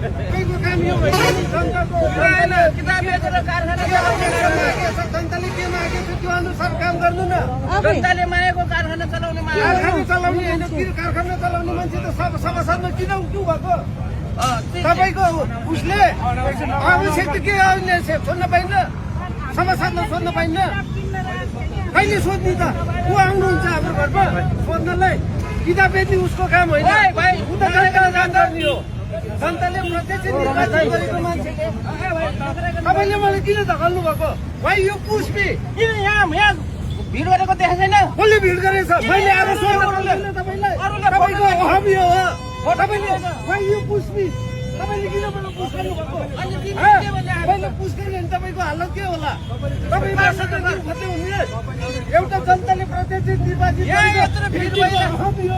सबैको काम यो होइन नि जनताको होइन किताब बेचेर कारखाना चलाउने जनताले के मागेको छ त्यो अनुसार काम गर्नु न जनताले मागेको कारखाना चलाउने मागेको कारखाना चलाउने होइन कि कारखाना चलाउने मान्छे त सभासदमा किन उठ्नु भएको तपाईँको उसले आवश्यक त के सोध्न पाइन्न सभासदमा सोध्न पाइन्न कहिले सोध्ने त को आउनुहुन्छ हाम्रो घरमा सोध्नलाई किताब बेच्ने उसको काम होइन ऊ त जनतालाई काम गर्ने हो जनताले प्रत्यक्ष निर्वाचन गरेको मान्छेले तपाईँले मलाई किन धकाल्नु भएको भाइ यो पुष्पी किन यहाँ भिड गरेको देखाएको छैन कसले भिड गरेछ मैले अब सोध्न तपाईँलाई तपाईँको हबी हो तपाईँले भाइ यो पुष्पी तपाईँले किन मलाई पुस गर्नु भएको मैले पुस गरेँ भने तपाईँको हालत के होला तपाईँ मात्रै हुने एउटा जनताले प्रत्यक्ष निर्वाचित यत्रो भिड हबी हो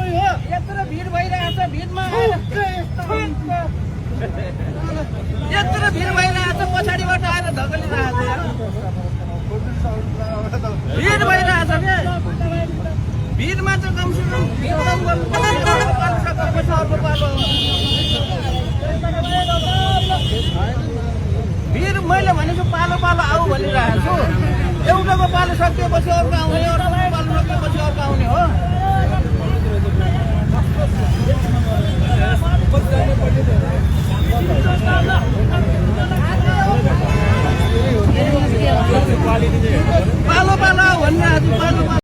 यत्रो भिड भइरहेको छ भिडमा यत्रो भिड भइरहेको छ पछाडिबाट आएर धकलिरहेको छ भिड भइरहेको छ क्या भिडमा चाहिँ कमसेकम भिड कम गर्नु पालो सकेपछि अर्को पालो भिड मैले भनेको पालो पालो आऊ भनिरहेको छु एउटाको पालो सकिएपछि अर्को आउने अर्को पालो सकिएपछि अर्को आउने हो